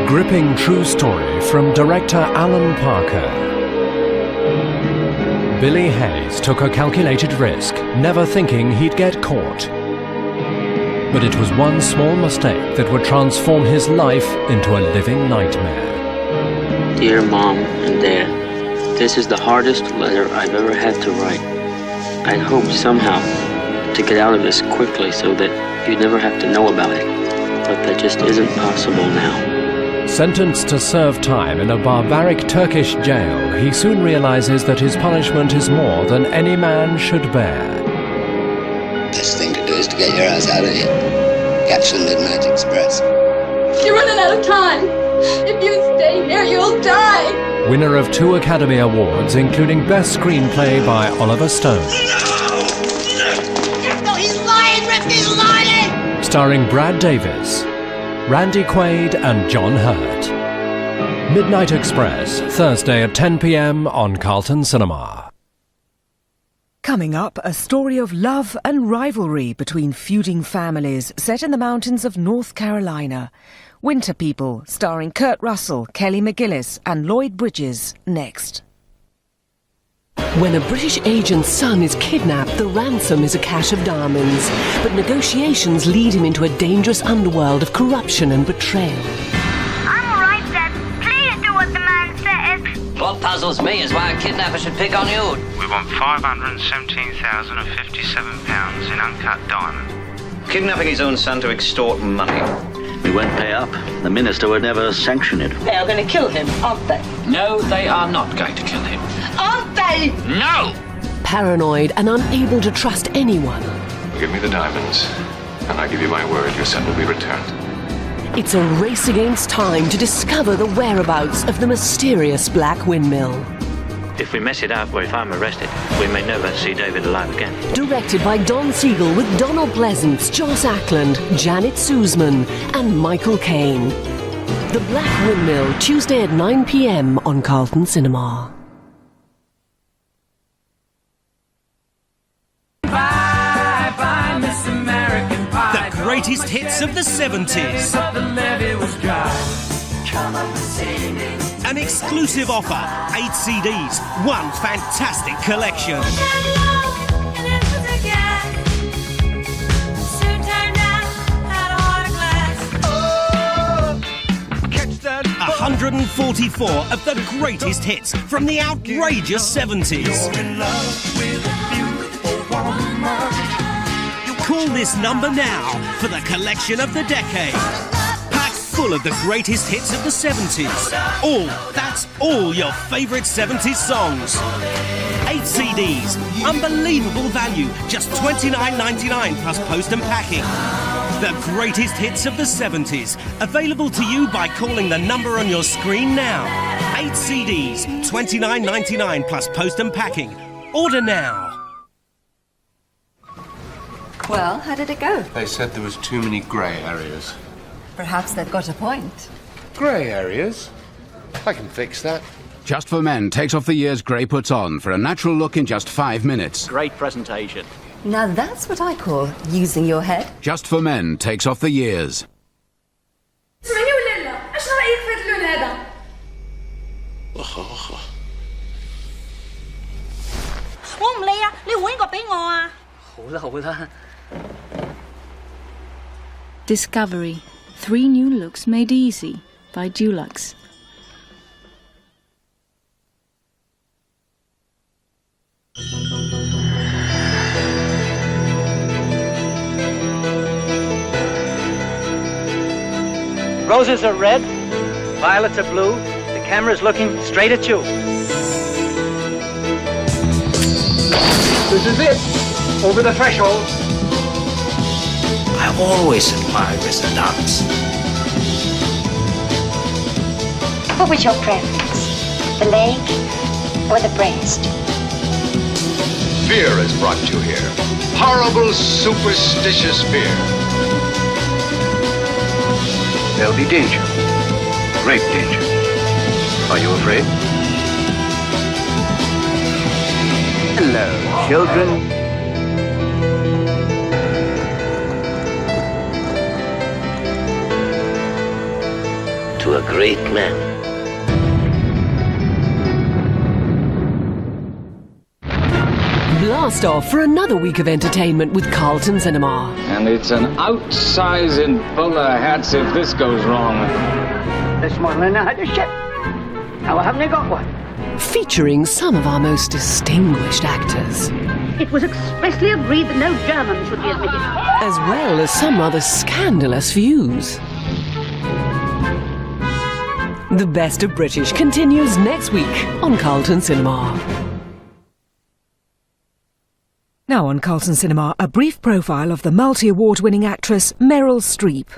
gripping true story from director Alan Parker. Billy Hayes took a calculated risk, never thinking he'd get caught. But it was one small mistake that would transform his life into a living nightmare. Dear Mom and Dad, this is the hardest letter I've ever had to write. I'd hoped somehow to get out of this quickly so that you'd never have to know about it. But that just isn't possible now. Sentenced to serve time in a barbaric Turkish jail, he soon realizes that his punishment is more than any man should bear. Best thing to do is to get your ass out of here. Catch the Midnight Express. You're running out of time. If you stay here, you'll die. Winner of 2 Academy Awards, including Best Screenplay by Oliver Stone. No, he's lying, Rick, he's lying! Starring Brad Davis, Randy Quaid and John Hurt. Midnight Express, Thursday at 10 p.m. on Carlton Cinema. Coming up, a story of love and rivalry between feuding families set in the mountains of North Carolina. Winter People, starring Kurt Russell, Kelly McGillis and Lloyd Bridges, next. When a British agent's son is kidnapped, the ransom is a cache of diamonds. But negotiations lead him into a dangerous underworld of corruption and betrayal. I'm all right, Dad. Please do what the man says. What puzzles me is why a kidnapper should pick on you. We want £517,057 in uncut diamond. Kidnapping his own son to extort money. We won't pay up. The minister would never sanction it. They are going to kill him, aren't they? No, they are not going to kill him. Aren't they? No! Paranoid and unable to trust anyone. Give me the diamonds, and I give you my word your son will be returned. It's a race against time to discover the whereabouts of the mysterious Black Windmill. If we mess it up or if I'm arrested, we may never see David alive again. Directed by Don Siegel with Donald Pleasance, Joss Ackland, Janet Suzman and Michael Caine. The Black Windmill, Tuesday at 9 p.m. on Carlton Cinema. Bye, bye, Miss American Pie. The greatest hits of the 70s. The levee was dry. Come up singing. An exclusive offer, 8 CDs, one fantastic collection. 144 of the greatest hits from the outrageous 70s. Call this number now for the collection of the decade. Packed full of the greatest hits of the 70s. That's all your favourite 70s songs. 8 CDs, unbelievable value, just $29.99 plus post and packing. The greatest hits of the 70s, available to you by calling the number on your screen now. 8 CDs, $29.99 plus post and packing. Order now. Well, how did it go? They said there was too many grey areas. Perhaps they've got a point. Grey areas? I can fix that. Just for Men takes off the years grey puts on for a natural look in just 5 minutes. Great presentation. Now that's what I call using your head. Just for Men takes off the years. اسمعني ولا لا؟ ايش رأيك في اللون هذا؟我唔理啊，你換一個俾我啊！好啦好啦。 Discovery. 3 new looks made easy by Dulux. Roses are red, violets are blue. The camera's looking straight at you. This is it. Over the threshold. I always admired Mr. Dance. What was your preference? The leg or the breast? Fear has brought you here. Horrible, superstitious fear. There'll be danger. Great danger. Are you afraid? Hello, children. To a great man. Blast off for another week of entertainment with Carlton Cinema. And it's an outsizing full of hats if this goes wrong. This morning I had a ship. Now I haven't got one. Featuring some of our most distinguished actors. It was expressly agreed that no Germans would be admitted. As well as some rather scandalous views. The Best of British continues next week on Carlton Cinema. Now on Carlton Cinema, a brief profile of the multi-award-winning actress Meryl Streep.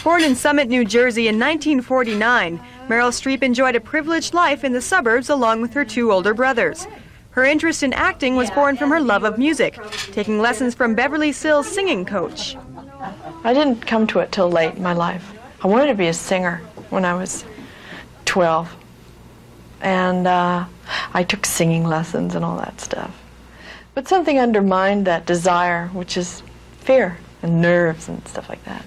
Born in Summit, New Jersey in 1949, Meryl Streep enjoyed a privileged life in the suburbs along with her two older brothers. Her interest in acting was born from her love of music, taking lessons from Beverly Sills' singing coach. I didn't come to it till late in my life. I wanted to be a singer when I was 12. And I took singing lessons and all that stuff. But something undermined that desire, which is fear and nerves and stuff like that.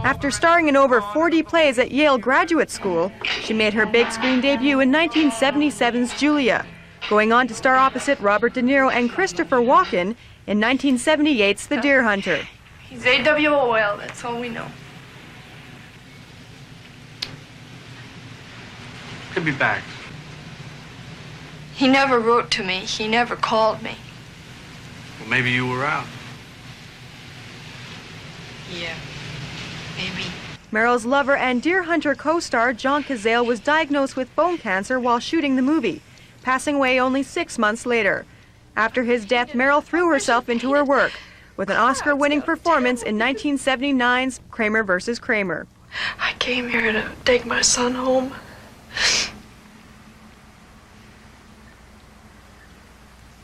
After starring in over 40 plays at Yale Graduate School, she made her big screen debut in 1977's Julia, going on to star opposite Robert De Niro and Christopher Walken in 1978's The Deer Hunter. He's AWOL, that's all we know. He'll be back. He never wrote to me. He never called me. Well, maybe you were out. Yeah. Maybe. Meryl's lover and Deer Hunter co-star John Cazale was diagnosed with bone cancer while shooting the movie, passing away only 6 months later. After his death, Meryl threw herself into her work with an Oscar-winning performance in 1979's Kramer vs. Kramer. I came here to take my son home.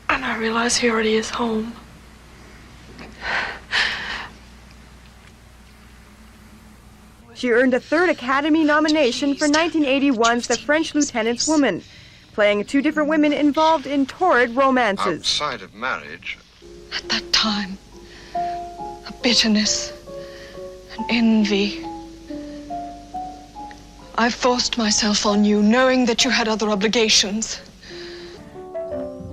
And I realize he already is home. She earned a third Academy nomination for 1981's The French Lieutenant's Woman, playing two different women involved in torrid romances. Outside of marriage. At that time, a bitterness, an envy. I forced myself on you, knowing that you had other obligations.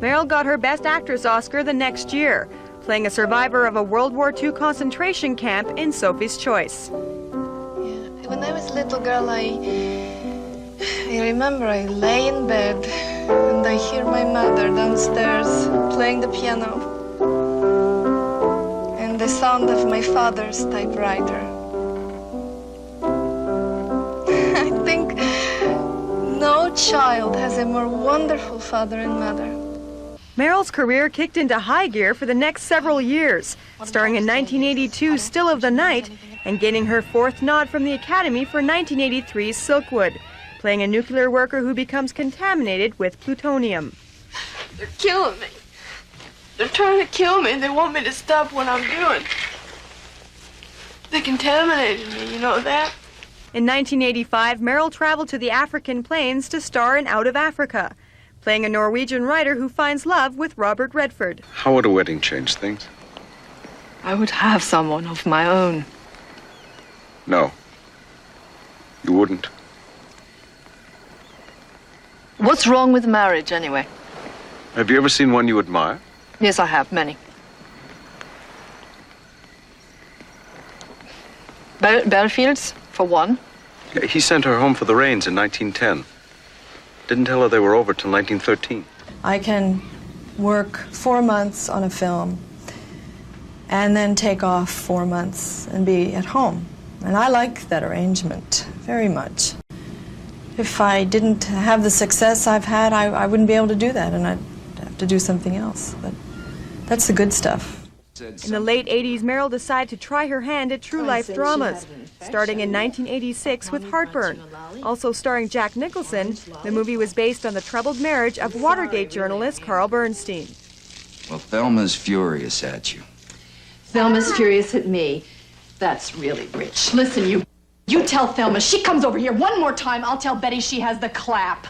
Meryl got her Best Actress Oscar the next year, playing a survivor of a World War II concentration camp in Sophie's Choice. When I was a little girl, I remember I lay in bed and I hear my mother downstairs playing the piano and the sound of my father's typewriter. I think no child has a more wonderful father and mother. Meryl's career kicked into high gear for the next several years, starring in 1982's Still of the Night and gaining her fourth nod from the Academy for 1983's Silkwood, playing a nuclear worker who becomes contaminated with plutonium. They're killing me. They're trying to kill me. They want me to stop what I'm doing. They contaminated me, you know that? In 1985, Meryl traveled to the African plains to star in Out of Africa, playing a Norwegian writer who finds love with Robert Redford. How would a wedding change things? I would have someone of my own. No. You wouldn't. What's wrong with marriage, anyway? Have you ever seen one you admire? Yes, I have, many. Barefield's, for one. Yeah, he sent her home for the rains in 1910. Didn't tell her they were over till 1913. I can work 4 months on a film and then take off 4 months and be at home. And I like that arrangement very much. If I didn't have the success I've had, I wouldn't be able to do that, and to do something else. But that's the good stuff. In the late 80s, Meryl decided to try her hand at true-life dramas, starting in 1986 with Heartburn. Also starring Jack Nicholson, the movie was based on the troubled marriage of Watergate journalist Carl Bernstein. Well, Thelma's furious at you. Thelma's furious at me. That's really rich. Listen, you tell Thelma she comes over here one more time, I'll tell Betty she has the clap.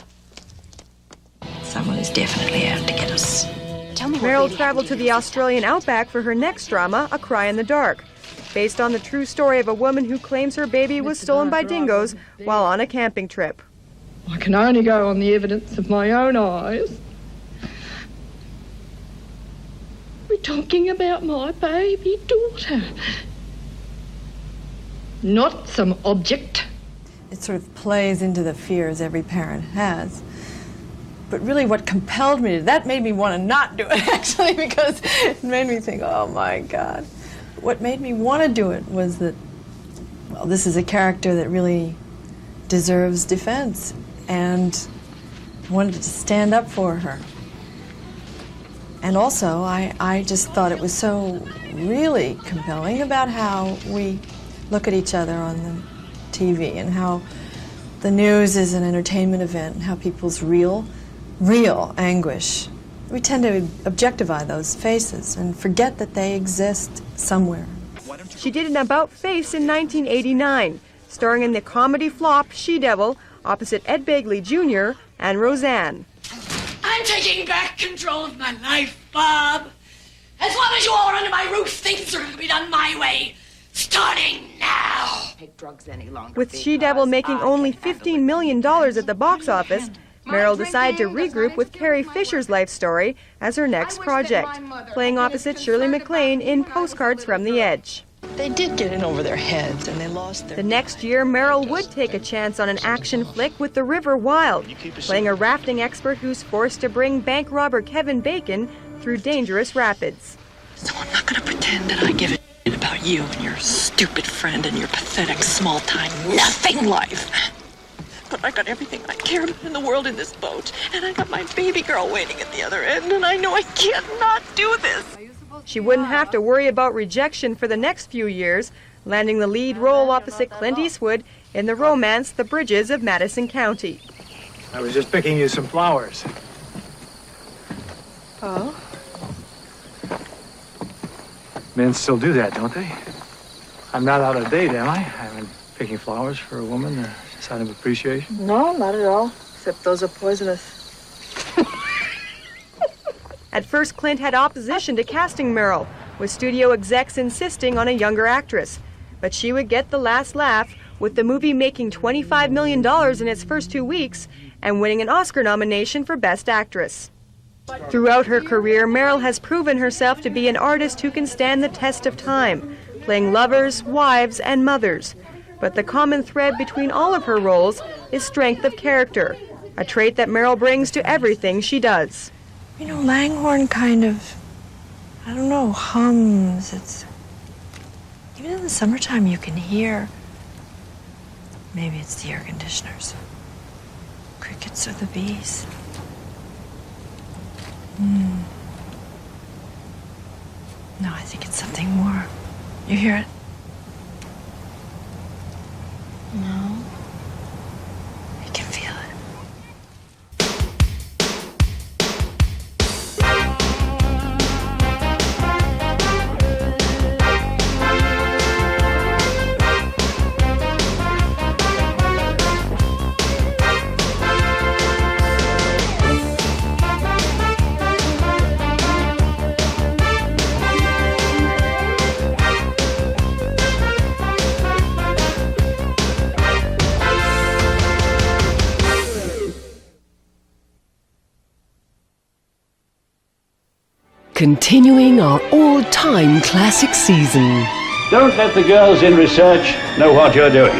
Someone is definitely out to get us. Meryl traveled to the Australian outback for her next drama, A Cry in the Dark, based on the true story of a woman who claims her baby was stolen by dingoes while on a camping trip. I can only go on the evidence of my own eyes. We're talking about my baby daughter, not some object. It sort of plays into the fears every parent has. But really what compelled me to, that made me want to not do it, actually, because it made me think, oh my God. What made me want to do it was that, well, this is a character that really deserves defense, and I wanted to stand up for her. And also, I just thought it was so really compelling about how we look at each other on the TV and how the news is an entertainment event and how people's real anguish. We tend to objectify those faces and forget that they exist somewhere. She did an about-face in 1989, starring in the comedy flop She-Devil, opposite Ed Begley Jr. and Roseanne. I'm taking back control of my life, Bob. As long as you all are under my roof, things are going to be done my way, starting now. Take drugs any longer. With She-Devil making only $15 million at the box office, Meryl decided to regroup with Carrie Fisher's life story as her next project, playing opposite Shirley MacLaine in Postcards from the Edge. They did get in over their heads and they lost their... The next year, Meryl would take a chance on an action flick with The River Wild, playing a rafting expert who's forced to bring bank robber Kevin Bacon through dangerous rapids. So I'm not going to pretend that I give a shit about you and your stupid friend and your pathetic small-time nothing life. But I got everything I care about in the world in this boat, and I got my baby girl waiting at the other end, and I know I can't not do this. She wouldn't have to worry about rejection for the next few years, landing the lead role opposite Clint Eastwood in the romance The Bridges of Madison County. I was just picking you some flowers. Oh? Men still do that, don't they? I'm not out of date, am I? I've been picking flowers for a woman, a sign of appreciation. No, not at all, except those are poisonous. At first, Clint had opposition to casting Meryl, with studio execs insisting on a younger actress. But she would get the last laugh, with the movie making $25 million in its first 2 weeks and winning an Oscar nomination for Best Actress. Throughout her career, Meryl has proven herself to be an artist who can stand the test of time, playing lovers, wives, and mothers. But the common thread between all of her roles is strength of character, a trait that Meryl brings to everything she does. You know, Langhorne kind of, I don't know, hums. It's, even in the summertime you can hear, maybe it's the air conditioners, crickets or the bees. No, I think it's something more. You hear it? No. I can feel it. Continuing our all-time classic season. Don't let the girls in research know what you're doing.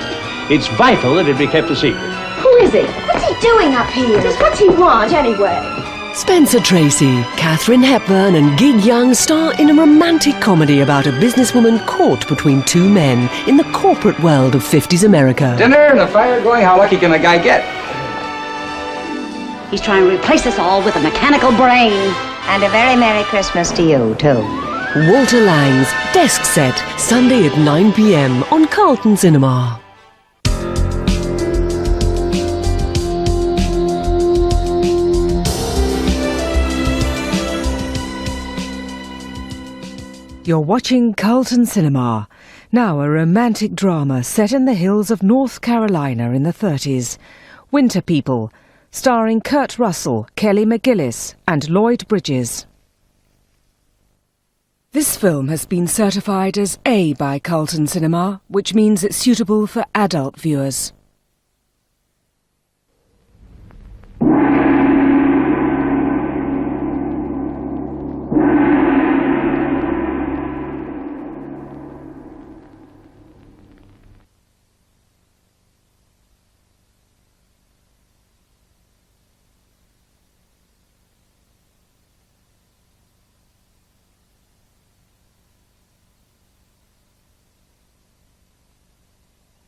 It's vital that it be kept a secret. Who is he? What's he doing up here? Just what's he want, anyway? Spencer Tracy, Katharine Hepburn and Gig Young star in a romantic comedy about a businesswoman caught between two men in the corporate world of 50s America. Dinner and a fire going, how lucky can a guy get? He's trying to replace us all with a mechanical brain. And a very Merry Christmas to you, too. Walter Lang's Desk Set, Sunday at 9 p.m. on Carlton Cinema. You're watching Carlton Cinema. Now a romantic drama set in the hills of North Carolina in the 30s. Winter People, starring Kurt Russell, Kelly McGillis and Lloyd Bridges. This film has been certified as A by Carlton Cinema, which means it's suitable for adult viewers.